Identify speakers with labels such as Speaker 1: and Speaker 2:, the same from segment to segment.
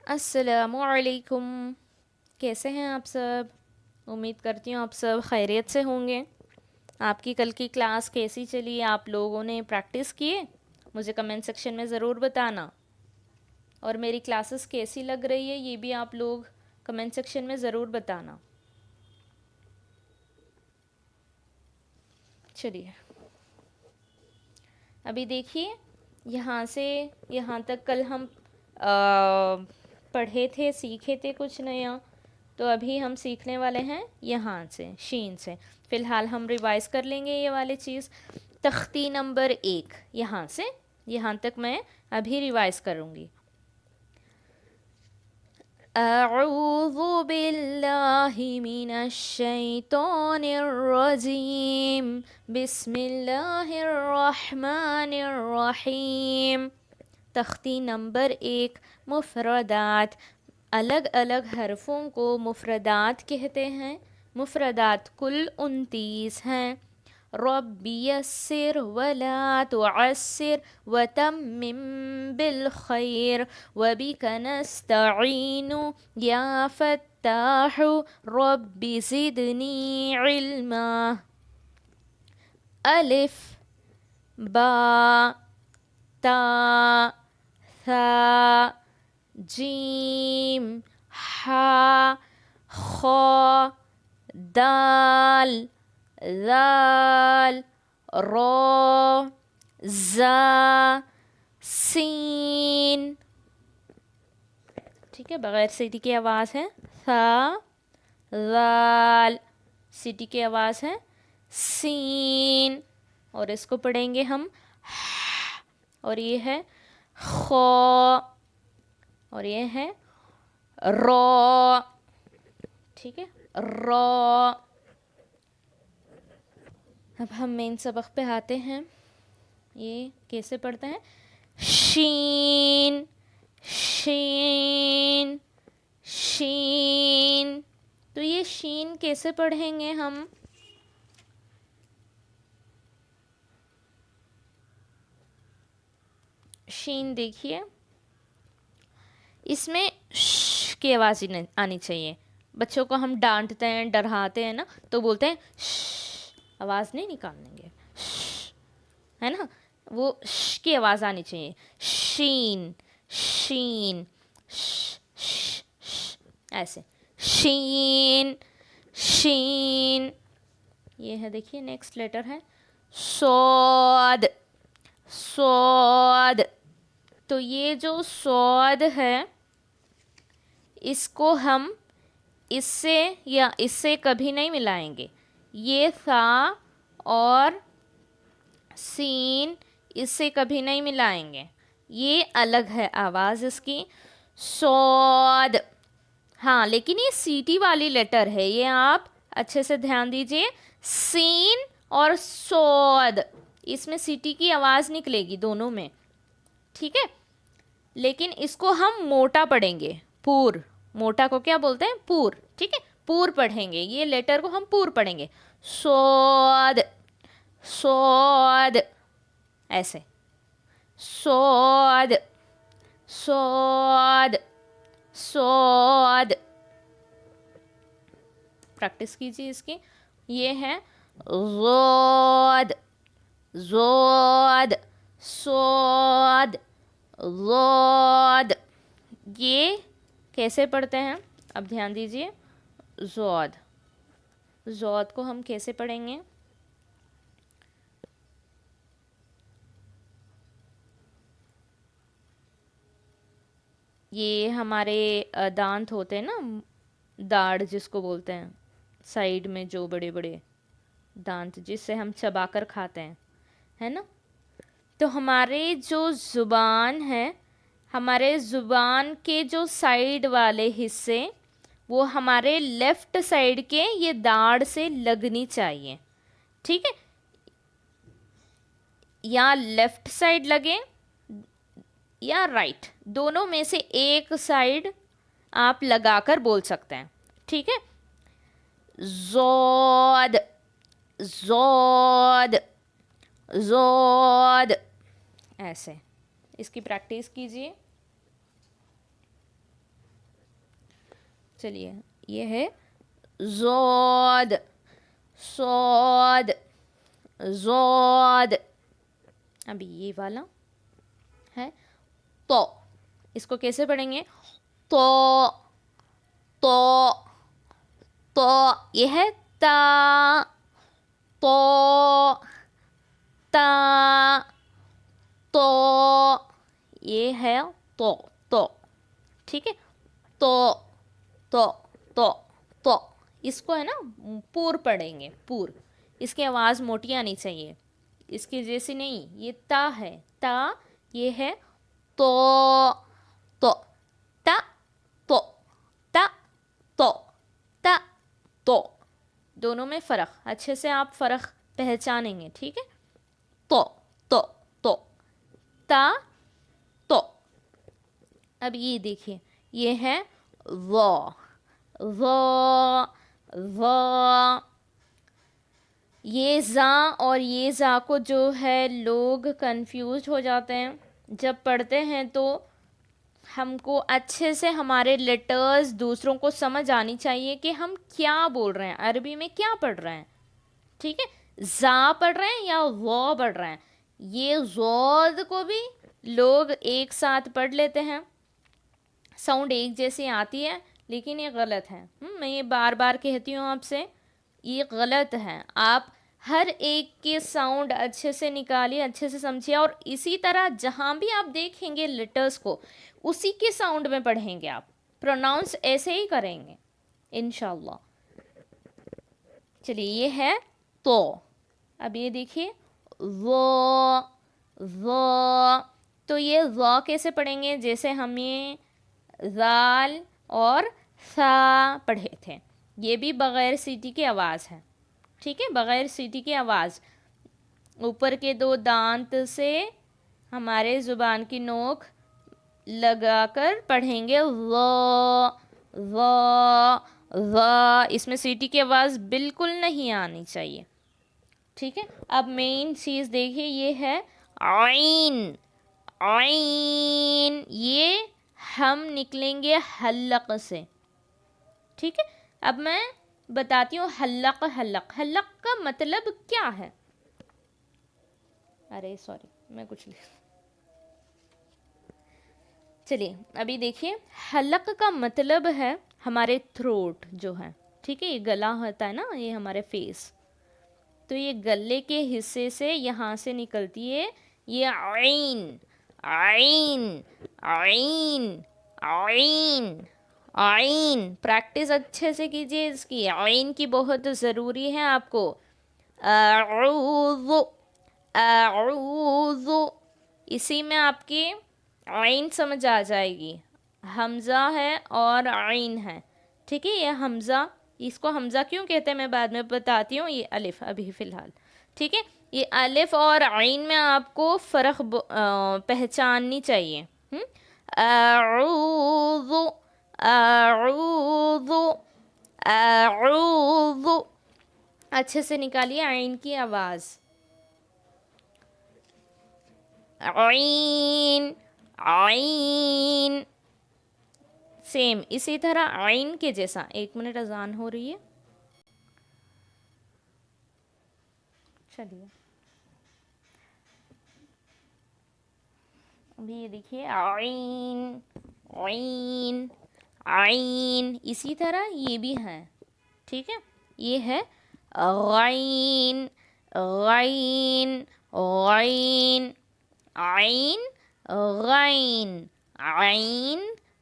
Speaker 1: अस्सलामुअलैकुम। कैसे हैं आप सब? उम्मीद करती हूँ आप सब खैरियत से होंगे। आपकी कल की क्लास कैसी चली? आप लोगों ने प्रैक्टिस किए? मुझे कमेंट सेक्शन में ज़रूर बताना। और मेरी क्लासेस कैसी लग रही है ये भी आप लोग कमेंट सेक्शन में ज़रूर बताना। चलिए, अभी देखिए, यहाँ से यहाँ तक कल हम पढ़े थे, सीखे थे कुछ नया। तो अभी हम सीखने वाले हैं यहाँ से, शीन से। फ़िलहाल हम रिवाइज़ कर लेंगे ये वाली चीज़। तख्ती नंबर 1, यहाँ से यहाँ तक मैं अभी रिवाइज़ करूँगी। अऊज़ु बिल्लाहि मिनश शैतानिर रजीम, बिस्मिल्लाहिर रहमानिर रहीम। तख्ती नंबर 1, मुफ़रदात। अलग अलग हरफ़ों को मुफ़रदात कहते हैं। मुफ़रदात कुल 29 हैं। रब्बी यस्सिर वला तुअस्सिर वतम्मिम बिल खैर वबिक नस्तईनु या फत्ताहु रब्बी ज़िदनी इल्मा। अलिफ बा ता था जीम हा खा दाल दाल रो ज़ा सीन। ठीक है, बगैर सीटी की आवाज़ है सा। दाल, सीटी की आवाज़ है सीन। और इसको पढ़ेंगे हम। और ये है खो, और ये है रो। ठीक है, रो। अब हम मेन सबक पे आते हैं। ये कैसे पढ़ते हैं? शीन शीन शीन। तो ये शीन कैसे पढ़ेंगे हम? शीन देखिए, इसमें श की आवाज़ ही आनी चाहिए। बच्चों को हम डांटते हैं, डराते हैं ना, तो बोलते हैं श, आवाज़ नहीं निकालेंगे, है ना। वो श की आवाज़ आनी चाहिए। शीन शीन श, श, श, ऐसे शीन शीन। ये है, देखिए नेक्स्ट लेटर है सोद सोद। तो ये जो सोद है, इसको हम इससे या इससे कभी नहीं मिलाएंगे। ये था और सीन, इससे कभी नहीं मिलाएंगे। ये अलग है आवाज़ इसकी, सौद। हाँ, लेकिन ये सीटी वाली लेटर है, ये आप अच्छे से ध्यान दीजिए। सीन और सौद, इसमें सीटी की आवाज़ निकलेगी दोनों में। ठीक है, लेकिन इसको हम मोटा पढ़ेंगे, पूर। मोटा को क्या बोलते हैं? पूर। ठीक है, पूर पढ़ेंगे, ये लेटर को हम पूर पढ़ेंगे। सौद सौद, ऐसे सौद सौद सौद। प्रैक्टिस कीजिए इसकी। ये है ज़ोद ज़ोद सौद ज़ोद। ये कैसे पढ़ते हैं? अब ध्यान दीजिए। ज़ोद, ज़ोद को हम कैसे पढ़ेंगे? ये हमारे दांत होते हैं ना, दाढ़ जिसको बोलते हैं, साइड में जो बड़े बड़े दांत जिससे हम चबाकर खाते हैं, है ना। तो हमारे जो ज़ुबान है, हमारे ज़ुबान के जो साइड वाले हिस्से, वो हमारे लेफ़्ट साइड के ये दाढ़ से लगनी चाहिए। ठीक है, या लेफ़्ट साइड लगे या राइट, दोनों में से एक साइड आप लगाकर बोल सकते हैं। ठीक है, ज़ोद ज़ोद ज़ोद, ऐसे। इसकी प्रैक्टिस कीजिए। चलिए ये है ज़ोद, सौद, ज़ोद। अभी ये वाला है तो, इसको कैसे पढ़ेंगे? तो, तो, तो ये है ता, तो, ता, तो ये है तो, ठीक है। तो, तो, तो, तो इसको है ना पूर पढ़ेंगे, पूर। इसकी आवाज़ मोटी आनी चाहिए, इसकी जैसी नहीं। ये ता है, ता, ये है तो, तो, ता, तो, ता, तो, ता, तो। दोनों में फ़र्क, अच्छे से आप फ़र्क पहचानेंगे, ठीक है। तो, तो, तो, ता, तो। अब ये देखिए, ये है वो, वो, वो। ये ज़ा और ये ज़ा को जो है लोग कंफ्यूज हो जाते हैं जब पढ़ते हैं, तो हमको अच्छे से हमारे लेटर्स दूसरों को समझ आनी चाहिए कि हम क्या बोल रहे हैं, अरबी में क्या पढ़ रहे हैं, ठीक है। ज़ा पढ़ रहे हैं या वो पढ़ रहे हैं। ये ज़ोद को भी लोग एक साथ पढ़ लेते हैं, साउंड एक जैसी आती है, लेकिन ये गलत है। मैं ये बार बार कहती हूँ आपसे, ये गलत है। आप हर एक के साउंड अच्छे से निकालिए, अच्छे से समझिए, और इसी तरह जहाँ भी आप देखेंगे लेटर्स को, उसी के साउंड में पढ़ेंगे आप, प्रोनाउंस ऐसे ही करेंगे इंशाल्लाह। चलिए ये है तो। अब ये देखिए वो, तो ये वो कैसे पढ़ेंगे? जैसे हम ये ज़ाल और सा पढ़े थे, ये भी बग़ैर सीटी की आवाज़ है, ठीक है, बग़ैर सीटी की आवाज़। ऊपर के दो दांत से हमारे ज़ुबान की नोक लगाकर पढ़ेंगे वो, इसमें सीटी की आवाज़ बिल्कुल नहीं आनी चाहिए, ठीक है। अब मेन चीज़ देखिए, ये है आइन, आइन, ये हम निकलेंगे हल्लक से, ठीक है। अब मैं बताती हूँ हल्लक, हल्लक का मतलब क्या है। अरे सॉरी, मैं कुछ लिख, चलिए अभी देखिए, हल्लक का मतलब है हमारे थ्रोट जो है, ठीक है। ये गला होता है ना, ये हमारे फेस, तो ये गले के हिस्से से यहाँ से निकलती है ये आइन, आइन, आइन, आइन, आइन। प्रैक्टिस अच्छे से कीजिए इसकी, आइन की बहुत ज़रूरी है आपको। अऊज़ु, अऊज़ु, इसी में आपकी आइन समझ आ जाएगी। हमज़ा है और आइन है, ठीक है। ये हमज़ा, इसको हमज़ा क्यों कहते हैं मैं बाद में बताती हूँ। ये अलिफ अभी फ़िलहाल, ठीक है। ये अलिफ और आइन में आपको फ़र्क पहचाननी चाहिए। अऊज़ु, अऊज़ु, अऊज़ु, अच्छे से निकालिए आइन की आवाज़। आइन, आइन, सेम इसी तरह आइन के जैसा। 1 मिनट, अजान हो रही है, चलिए अभी ये देखिए आइन, आइन, आइन, इसी तरह ये भी है, ठीक है। ये है गाइन, गाइन, गाइन, आइन, गाइन, आइन,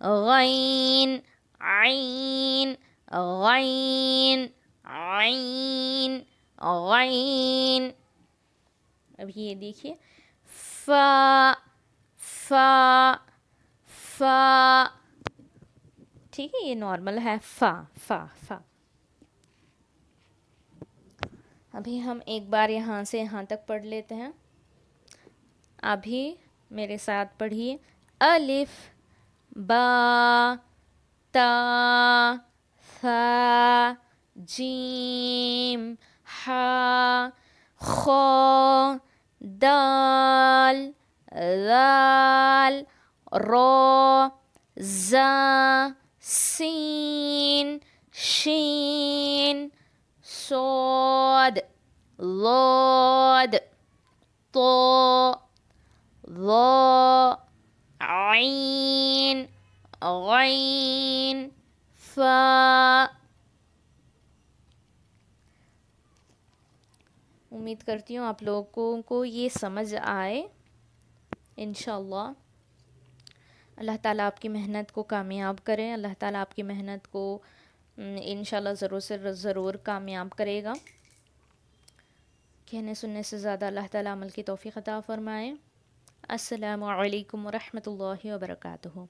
Speaker 1: गाइन, आइन, गाइन, आइन, गाइन। अब ये देखिए फा, फा, फा, ठीक है, ये नॉर्मल है फा, फा, फा। अभी हम एक बार यहाँ से यहाँ तक पढ़ लेते हैं। अभी मेरे साथ पढ़िए, अलिफ, बा, ता, सा, जीम, हा, खो, दाल, दाल, रो, जा, सीन, शीन, सोद, लोद, तो, लो, आइन, गैन, फा। उम्मीद करती हूँ आप लोगों को ये समझ आए इंशाअल्लाह। अल्लाह ताला आपकी मेहनत को कामयाब करें। अल्लाह ताला आपकी मेहनत को इंशाअल्लाह ज़रूर से ज़रूर कामयाब करेगा। कहने सुनने से ज़्यादा अल्लाह ताला अमल की तौफ़ीक़ अता फ़रमाए। अस्सलामु अलैकुम व रहमतुल्लाहि व बरकातुहू।